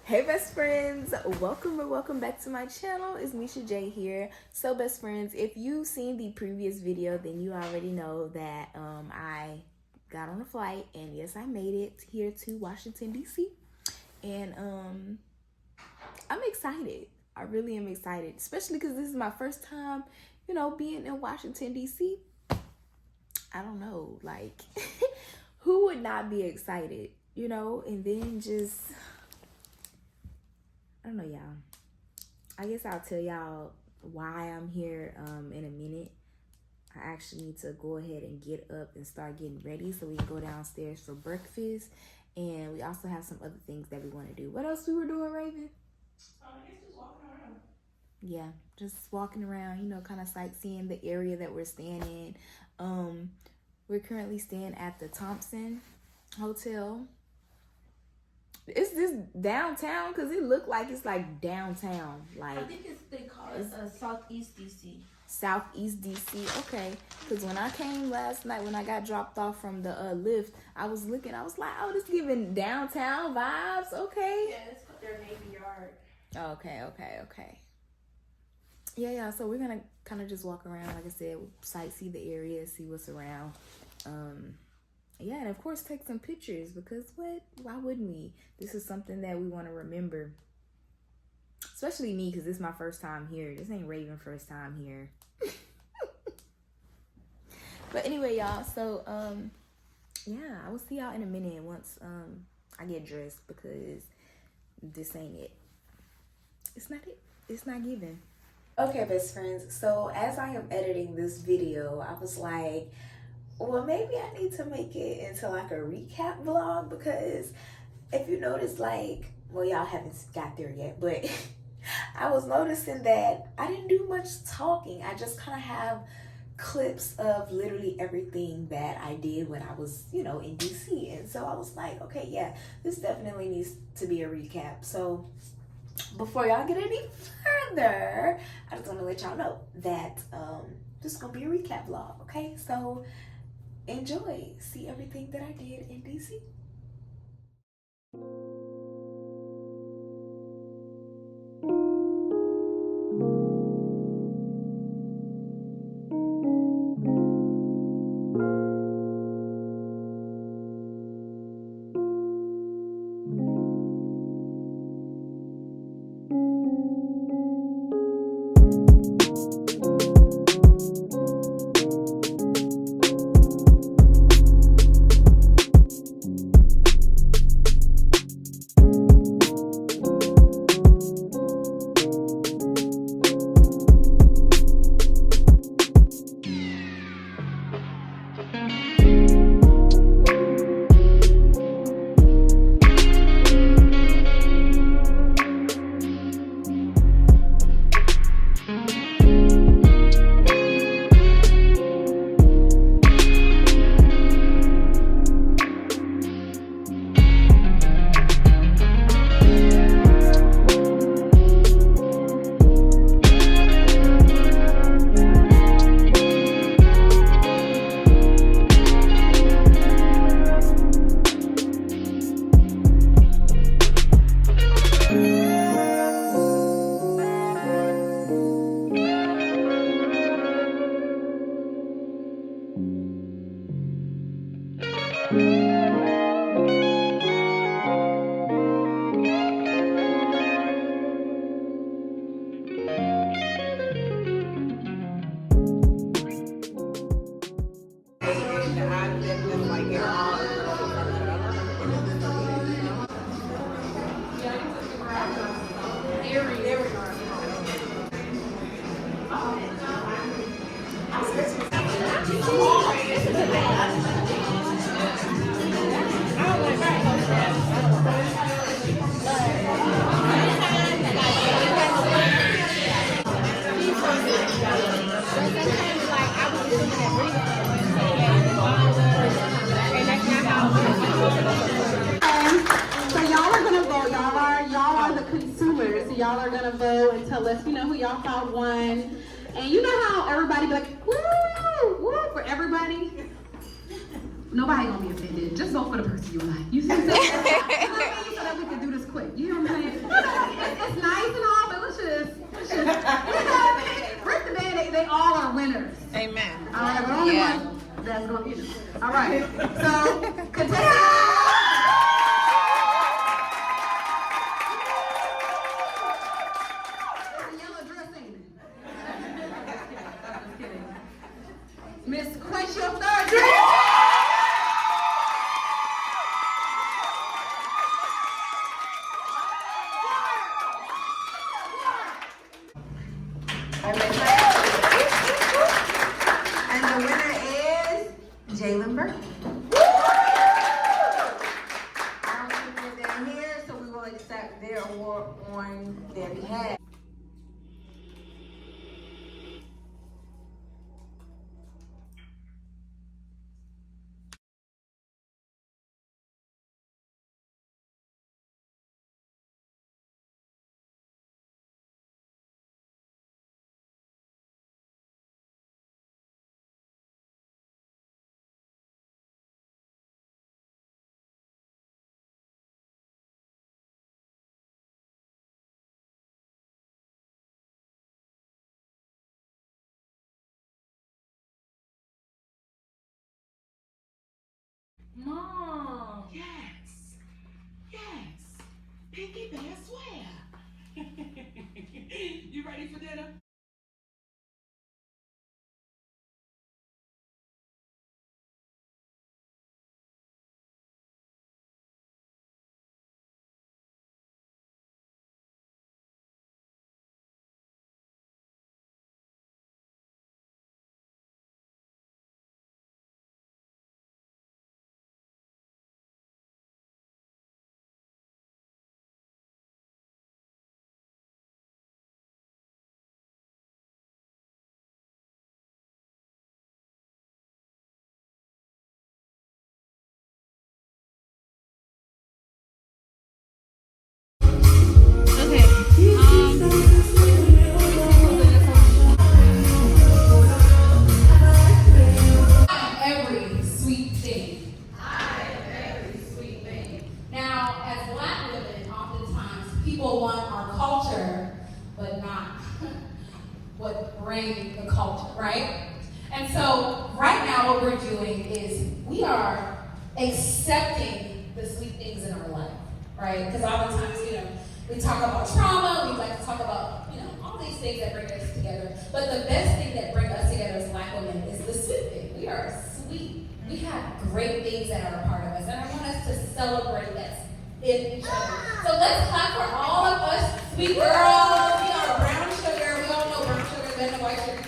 Hey best friends, welcome back to my channel. It's Misha J here. So best friends, if you've seen the previous video, then you already know that I got on a flight, and yes, I made it here to Washington D.C. and I'm excited. I really am excited, especially because this is my first time, being in Washington D.C. I don't know, like who would not be excited, and then just I don't know, y'all. I guess I'll tell y'all why I'm here in a minute. I actually need to go ahead and get up and start getting ready so we can go downstairs for breakfast. And we also have some other things that we want to do. What else we were doing, Raven? I guess just walking around. Yeah, just walking around, kind of sightseeing the area that we're staying in. We're currently staying at the Thompson Hotel. Is this downtown? Because it looked like it's like downtown. Like I think they call it Southeast DC. Southeast DC. Okay. Because when I came last night, when I got dropped off from the lift, I was looking. I was like, oh, this giving downtown vibes. Okay. Yeah, it's their Navy Yard. Okay. Yeah. So we're gonna kind of just walk around, like I said, sightsee the area, see what's around. Yeah, and of course take some pictures, because why wouldn't we? This is something that we want to remember. Especially me, because this is my first time here. This ain't Raven's first time here. But anyway, y'all, so yeah, I will see y'all in a minute once I get dressed, because this ain't it. It's not it. It's not given. Okay, best friends. So as I am editing this video, I was like, well, maybe I need to make it into like a recap vlog, because if you notice, like, well, y'all haven't got there yet, but I was noticing that I didn't do much talking. I just kind of have clips of literally everything that I did when I was, in DC. And so I was like, okay, yeah, this definitely needs to be a recap. So before y'all get any further, I just want to let y'all know that this is going to be a recap vlog, okay? So enjoy. See everything that I did in DC. Y'all are gonna vote and tell us, who y'all thought won. And you know how everybody be like, woo, woo, for everybody? Nobody gonna be offended. Just vote for the person you like. You see what I'm saying? So that we can do this quick. You know what I'm saying? ass gonna get it. All right. So, contestant. It's a yellow dress, ain't it? I'm just kidding. Miss Quench your third dress. And the winner is Jalen Burke. Our students are here, so we will accept their award on their behalf. Mom. Yes. Yes. Pinky Bear swear. You ready for dinner? Every sweet thing. Now, as Black women, oftentimes people want our culture, but not what brings the culture, right? And so, right now, what we're doing is we are accepting the sweet things in our life, right? Because oftentimes, we talk about trauma, we like to talk about, all these things that bring us together. But the best thing that brings us together as Black women is the sweet thing. We are sweet. We have great things that are a part of us, and I want us to celebrate that in each other. So let's clap for all of us sweet girls. We are brown sugar. We all know brown sugar is better than white sugar.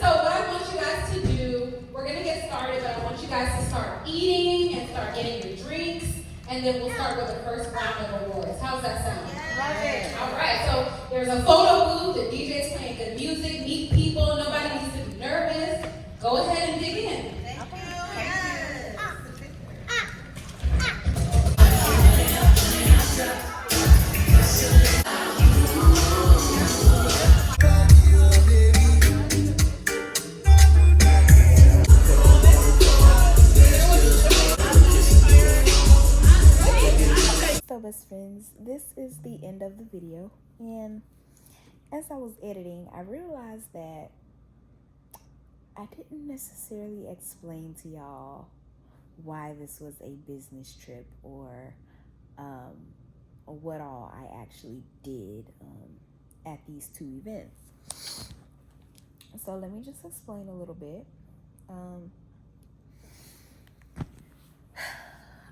So what I want you guys to do, we're gonna get started, but I want you guys to start eating and start getting your drinks, and then we'll start with the first round of awards. How's that sound? Love it. All right. So there's a photo booth. The DJ's playing good music. Meet people. Nobody needs to be nervous. Go ahead and dig in. So best friends, this is the end of the video, and as I was editing, I realized that I didn't necessarily explain to y'all why this was a business trip or what all I actually did at these two events. So let me just explain a little bit.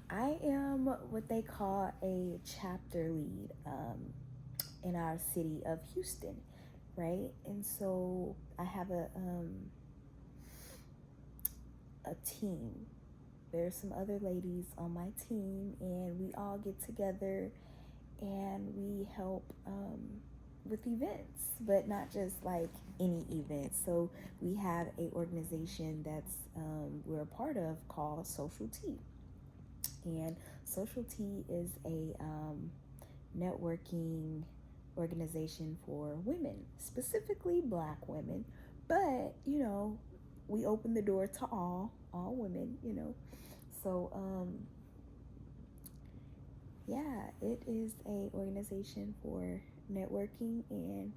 I am what they call a chapter lead in our city of Houston, right? And so I have a team. There's some other ladies on my team, and we all get together and we help with events, but not just like any event. So we have a organization that's we're a part of called Social Tea. And Social Tea is a networking organization for women, specifically Black women. But, we open the door to all women, So, yeah, it is a organization for networking and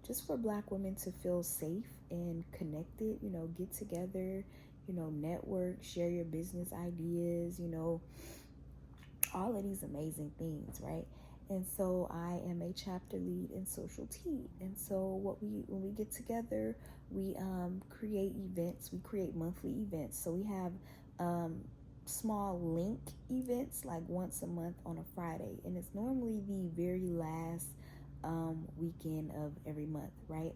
just for Black women to feel safe and connected, get together, network, share your business ideas, all of these amazing things, right? And so I am a chapter lead in Social T. And so when we get together, we create events. We create monthly events. So we have small link events like once a month on a Friday, and it's normally the very last weekend of every month, right?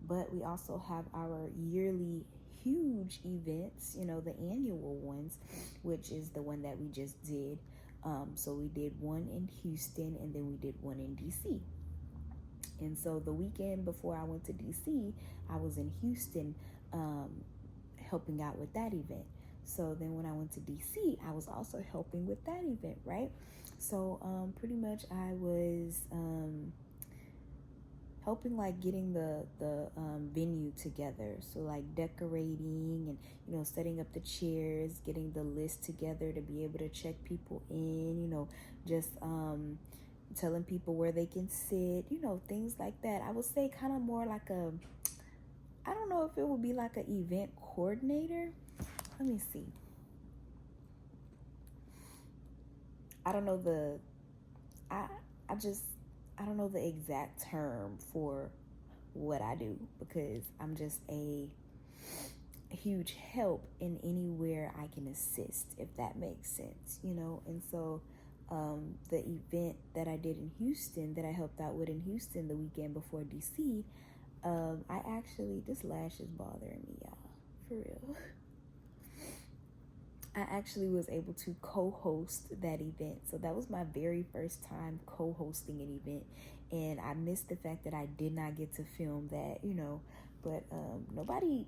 But we also have our yearly huge events, the annual ones, which is the one that we just did. So we did one in Houston, and then we did one in D.C. And so the weekend before I went to D.C., I was in Houston helping out with that event. So then when I went to D.C., I was also helping with that event, right? So pretty much I was helping like getting the venue together. So like decorating and, setting up the chairs, getting the list together to be able to check people in, just telling people where they can sit, things like that. I would say kind of more like I don't know if it would be like an event coordinator. Let me see. I don't know I don't know the exact term for what I do, because I'm just a huge help in anywhere I can assist, if that makes sense, And so the event that I did in Houston, that I helped out with in Houston the weekend before DC, I actually, this lash is bothering me, y'all, for real. I actually was able to co-host that event. So that was my very first time co-hosting an event. And I missed the fact that I did not get to film that, But nobody,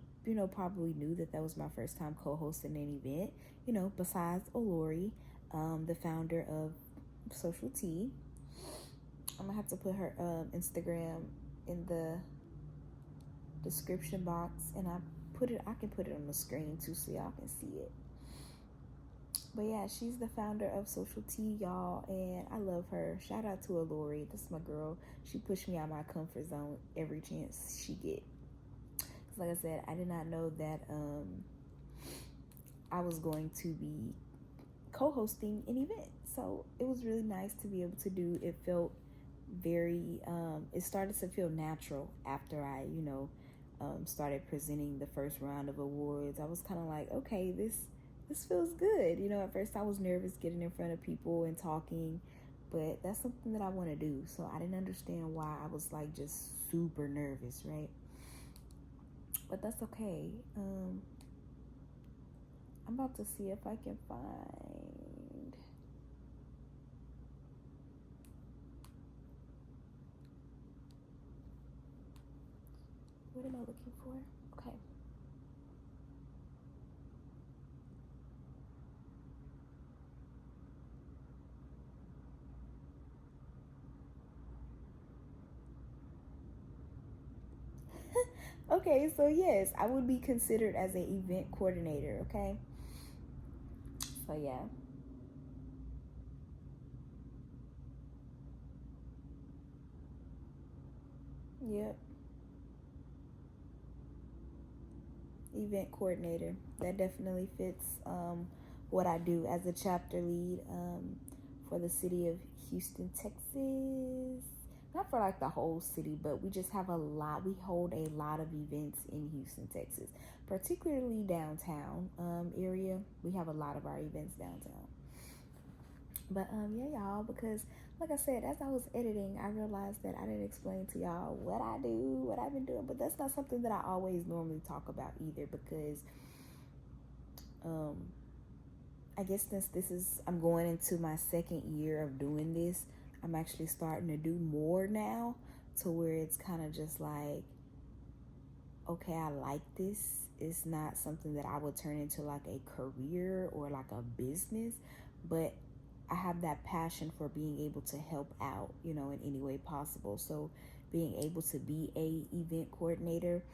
probably knew that was my first time co-hosting an event, besides Olori, the founder of Social T. I'm going to have to put her Instagram in the description box. And I can put it on the screen too so y'all can see it. But yeah, she's the founder of Social T, y'all, and I love her. Shout out to Lori. That's my girl. She pushed me out of my comfort zone every chance she get. Cause like I said, I did not know that I was going to be co-hosting an event. So it was really nice to be able to do. It felt very, it started to feel natural after I, started presenting the first round of awards. I was kind of like, okay, this feels good. At first I was nervous getting in front of people and talking, but that's something that I want to do. So I didn't understand why I was like just super nervous, right? But that's okay. I'm about to see if I can find. What am I looking for? Okay. Okay, so yes, I would be considered as an event coordinator, okay? So yeah. Yep. Event coordinator. That definitely fits what I do as a chapter lead for the city of Houston, Texas. Not for like the whole city, but we just have we hold a lot of events in Houston, Texas, particularly downtown area. We have a lot of our events downtown. But yeah, y'all, because like I said, as I was editing, I realized that I didn't explain to y'all what I do, what I've been doing, but that's not something that I always normally talk about either, because I guess since I'm going into my second year of doing this, I'm actually starting to do more now, to where it's kind of just like, okay, I like this. It's not something that I would turn into like a career or like a business, but I have that passion for being able to help out, in any way possible. So being able to be a event coordinator,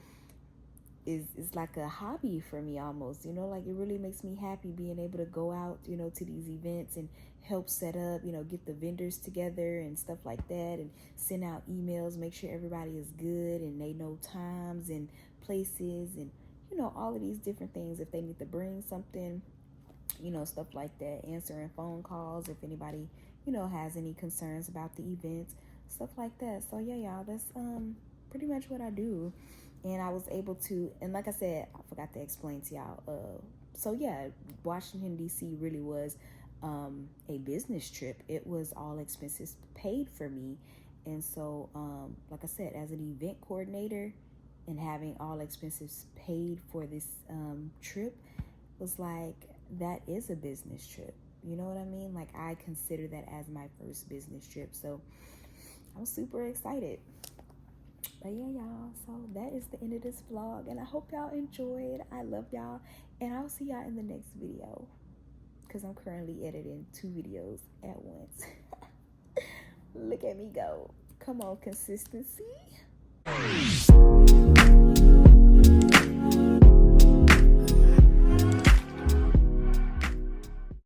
is like a hobby for me almost, you know, like it really makes me happy being able to go out, you know, to these events and help set up, you know, get the vendors together and stuff like that, and send out emails, make sure everybody is good and they know times and places and, you know, all of these different things. If they need to bring something, you know, stuff like that, answering phone calls if anybody, you know, has any concerns about the events, stuff like that. So yeah, y'all, that's pretty much what I do. And I was able to, and like I said, I forgot to explain to y'all, so yeah, Washington D.C. really was a business trip. It was all expenses paid for me. And so like I said, as an event coordinator and having all expenses paid for this trip was like, that is a business trip. You know what I mean? Like, I consider that as my first business trip. So I was super excited. But yeah, y'all, so that is the end of this vlog, and I hope y'all enjoyed. I love y'all, and I'll see y'all in the next video, because I'm currently editing 2 videos at once. Look at me go. Come on, consistency.